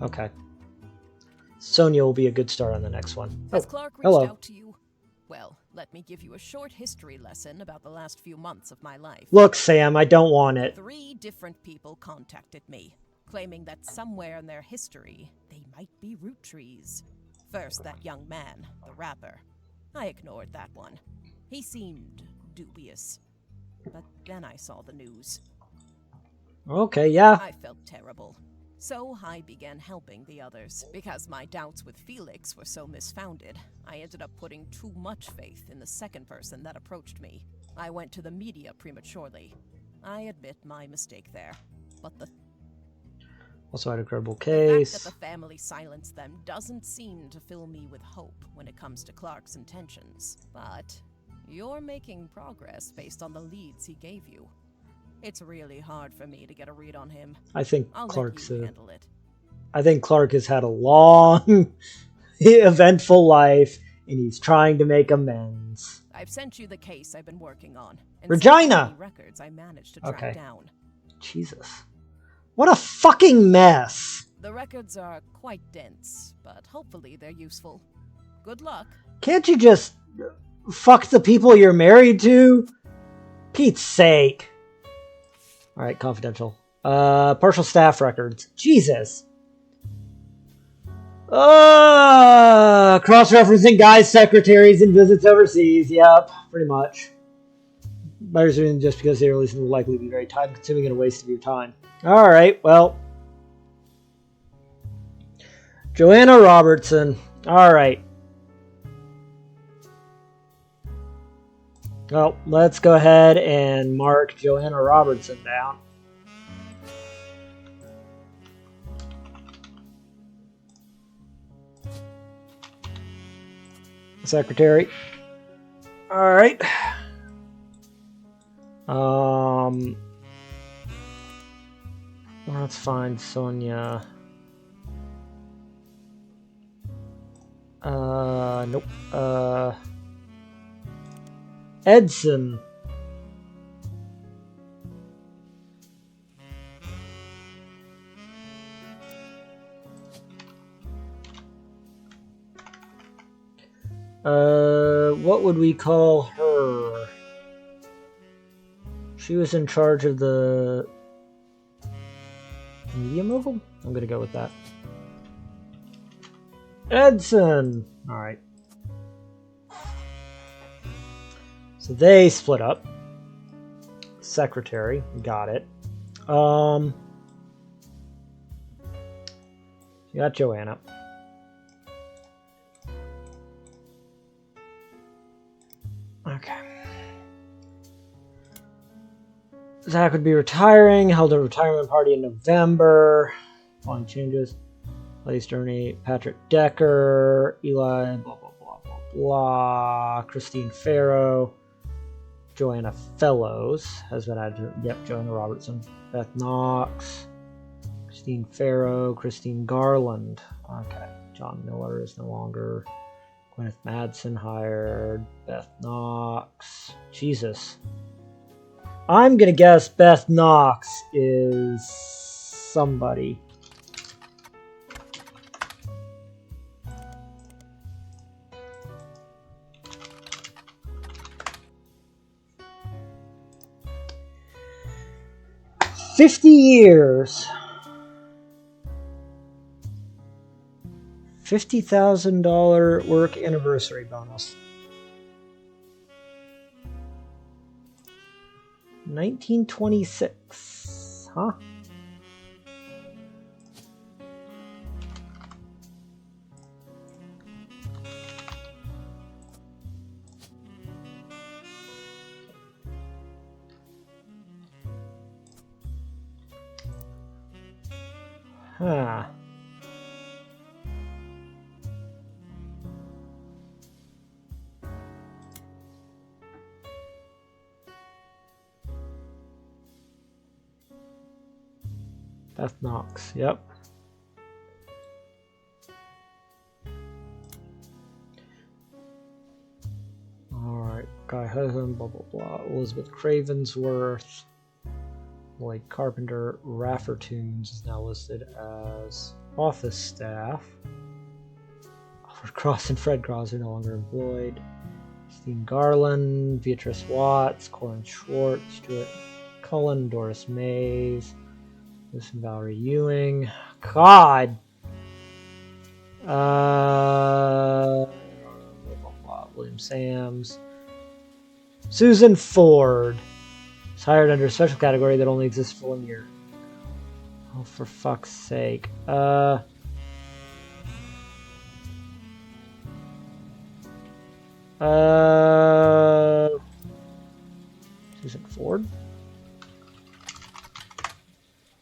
Okay. Sonia will be a good start on the next one. Has Clark reached hello. out to you? Well, let me give you a short history lesson about the last few months of my life. Look, Sam, I don't want it. 3 different people contacted me, claiming that somewhere in their history, they might be Roottrees. First, that young man, the rapper. I ignored that one. He seemed dubious. But then I saw the news. Okay, yeah. I felt terrible. So I began helping the others. Because my doubts with Felix were so misfounded, I ended up putting too much faith in the second person that approached me. I went to the media prematurely. I admit my mistake there. But the Also had a credible fact case. that the family silenced them doesn't seem to fill me with hope when it comes to Clark's intentions. But you're making progress based on the leads he gave you. It's really hard for me to get a read on him. I think I'll Clark's let you handle it. I think Clark has had a long, eventful life, and he's trying to make amends. I've sent you the case I've been working on. And Regina! any records I managed to track down. Jesus. What a fucking mess. The records are quite dense, but hopefully they're useful. Good luck. Can't you just fuck the people you're married to? Pete's sake. Alright, confidential. Partial staff records. Jesus. Cross-referencing guys, secretaries, and visits overseas. Yep, pretty much. Better soon just because the release will likely be very time-consuming and a waste of your time. Alright, well. Joanna Robertson. Alright. Well, let's go ahead and mark Joanna Robertson down. Secretary. Alright. Let's find Sonia. Nope. Edson. What would we call her? She was in charge of the media mogul? I'm gonna go with that. Edson! Alright. So they split up. Secretary, got it. You got Joanna. Okay. Zach would be retiring, held a retirement party in November. Following changes. Place Journey, Patrick Decker, Eli, blah, blah, blah, blah, blah. Christine Farrow. Joanna Fellows has been added to, yep, Joanna Robertson. Beth Knox. Christine Farrow, Christine Garland. Okay. John Miller is no longer. Gwyneth Madsen hired. Beth Knox. Jesus. I'm gonna guess Beth Knox is somebody. $50 years. $50,000 work anniversary bonus. 1926. Huh? Huh. Beth Knox, yep. Alright, Guy Husband, blah blah blah. Elizabeth Cravensworth. Like Carpenter Raffertoons is now listed as office staff. Alfred Cross and Fred Cross are no longer employed. Christine Garland, Beatrice Watts, Corin Schwartz, Stuart Cullen, Doris Mays, Listen Valerie Ewing. God! William Sams. Susan Ford is hired under a special category that only exists for 1 year. Oh, for fuck's sake. Susan Ford?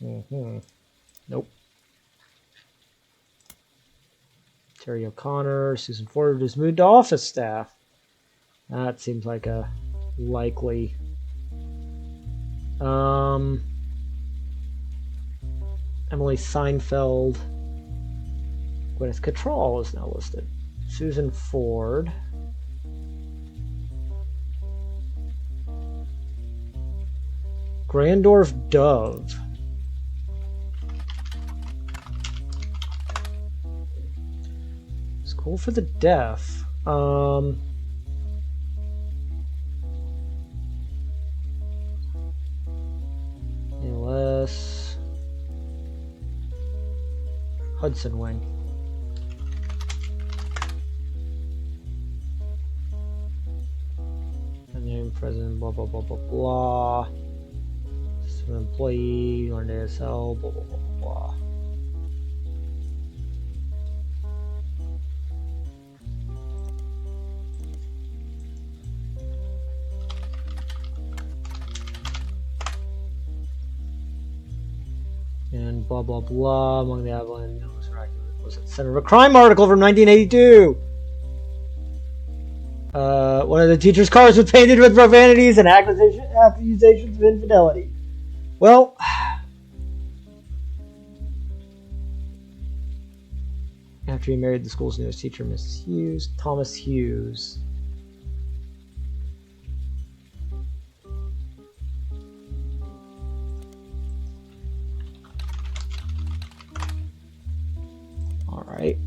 Nope. Terry O'Connor, Susan Ford has moved to office staff. That seems like a likely. Emily Seinfeld. Gwyneth Cattrall is now listed. Susan Ford. Grandorf Dove. School for the Deaf. ALS. Hudson Wing. Name president, blah blah blah blah blah. Some employee, learned ASL, blah blah blah blah. And blah blah blah. Among the Avalon was at the center of a crime article from 1982. One of the teacher's cars was painted with profanities and accusations of infidelity. Well, after he married the school's newest teacher, Mrs. Hughes, Thomas Hughes. All right.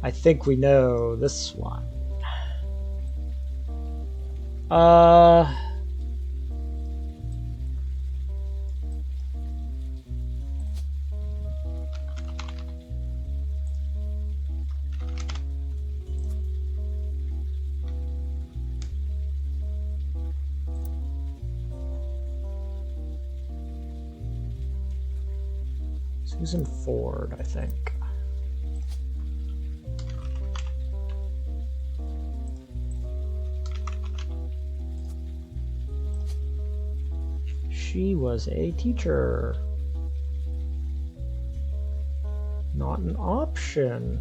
I think we know this one. Susan Ford, I think. She was a teacher. Not an option.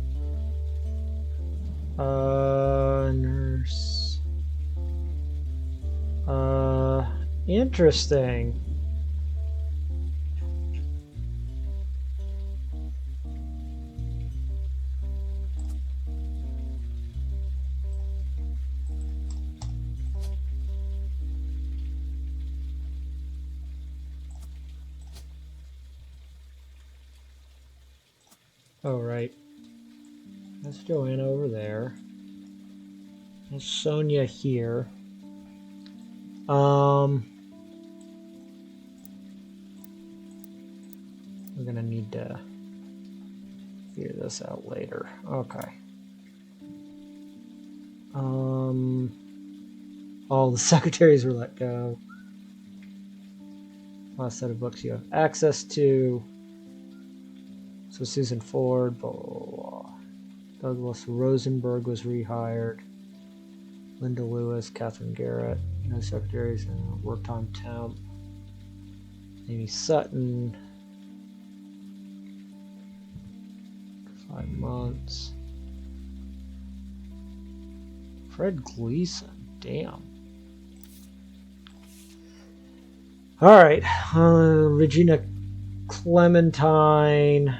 Nurse. Interesting. Oh, right. That's Joanna over there. That's Sonia here. We're gonna need to figure this out later. Okay. All the secretaries were let go. Last set of books you have access to. So Susan Ford, blah, blah, blah. Douglas Rosenberg was rehired. Linda Lewis, Catherine Garrett, no secretaries, and work time temp. Amy Sutton, 5 months. Fred Gleason, damn. All right, Regina Clementine.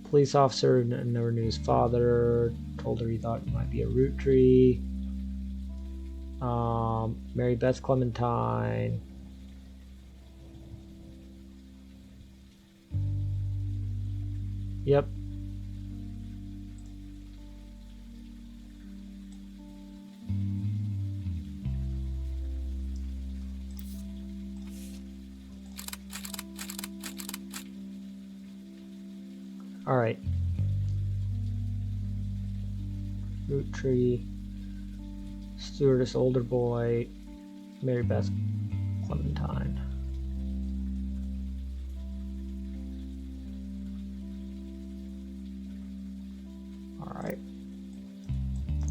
Police officer never knew his father. Told her he thought he might be a Rootree. Mary Beth Clementine. Yep. All right. Rootree. Stewardess, older boy. Mary Beth Clementine. All right.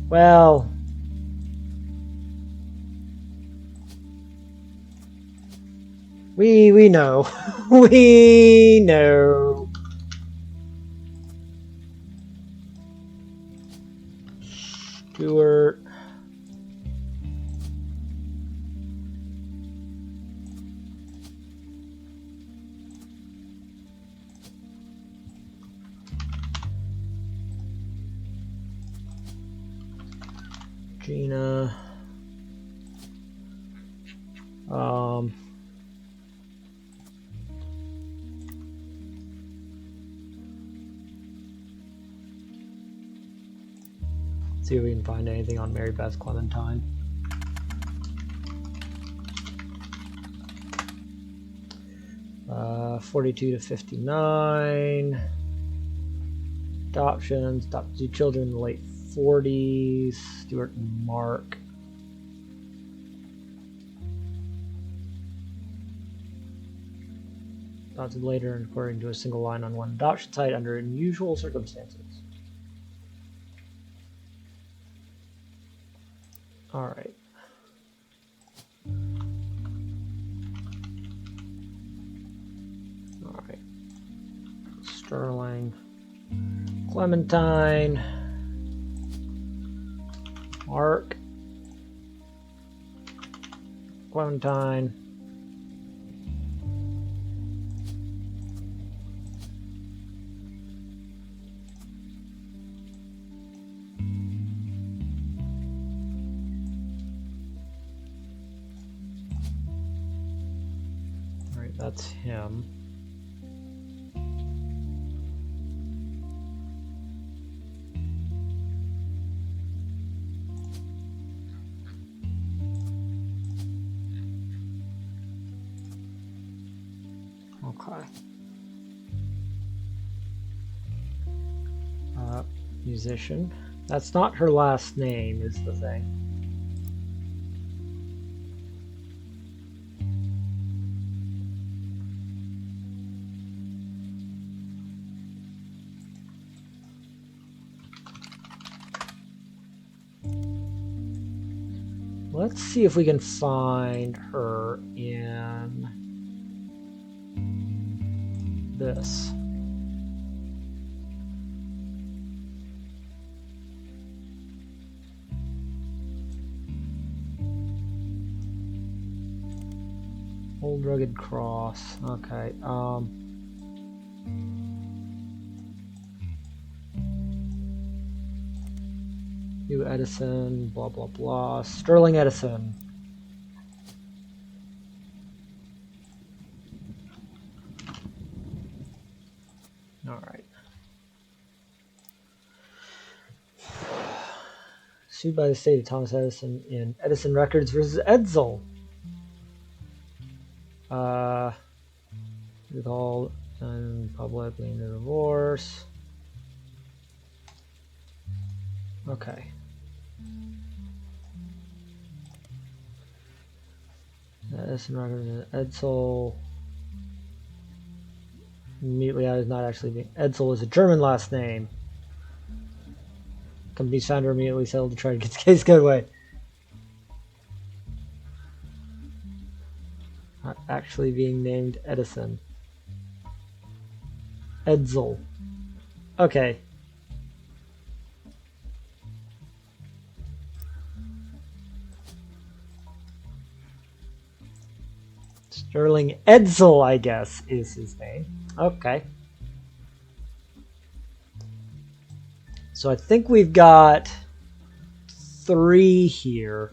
Well, we know. We know. Stewart. Gina. See if we can find anything on Mary Beth Clementine. Uh, 42 to 59. Adoptions. Adopted 2 children in the late 40s. Stuart and Mark. Adopted later and according to a single line on one adoption site under unusual circumstances. All right. All right. Sterling. Clementine. Mark. Clementine. All right, that's him. Okay. Musician. That's not her last name, is the thing. Let's see if we can find her in this. Old Rugged Cross. Okay. New Edison. Blah blah blah. Sterling Edison. All right. Sued by the state of Thomas Edison in Edison Records versus Edsel. With all and public in the divorce. Okay. Edison Records and Edsel. Immediately, I was not actually being. Edsel is a German last name. Company's founder immediately settled to try to get the case good away. Not actually being named Edison. Edsel. Okay. Sterling Edsel, I guess, is his name. Okay. So I think we've got 3 here.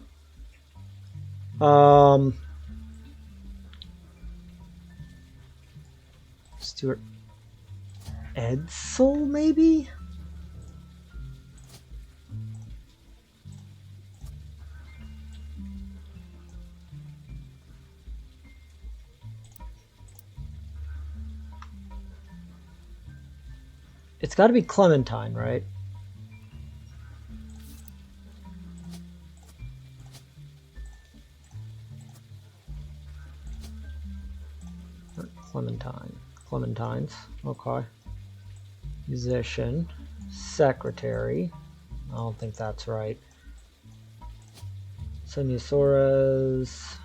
Stuart Edsel, maybe? It's got to be Clementine, right? Clementines. Okay. Musician. Secretary. I don't think that's right. Sonia Soares.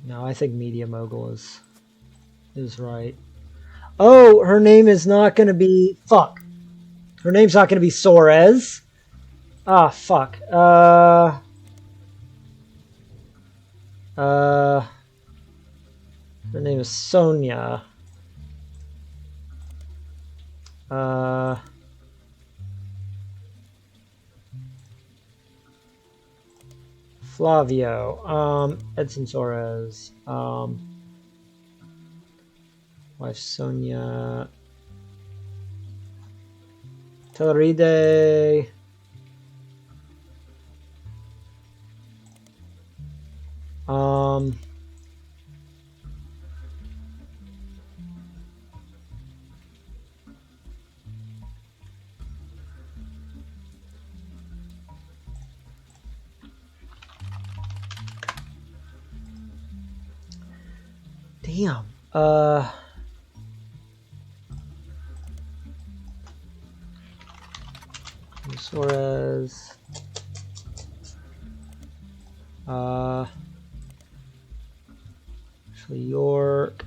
No, I think Media Mogul is right. Oh, her name is not going to be... Fuck. Her name's not going to be Soares. Ah, fuck. Her name is Sonia. Flavio. Edson Soares. Wife Sonia. Teleride. Damn. Suarez. Ashley York.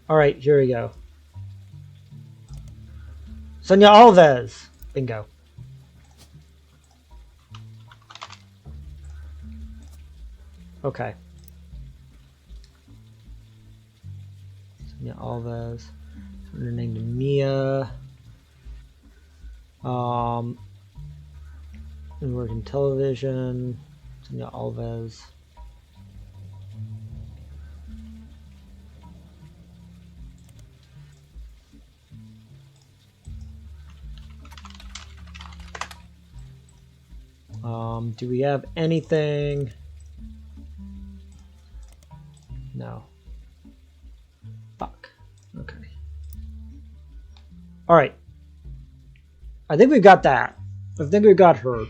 All right, here we go. Sonia Alves. Bingo. Okay. Sonia Alves. Her name is Mia. We work in television. Sonia Alves. Do we have anything? No. Fuck. Okay. All right. I think we've got that. I think we've got her.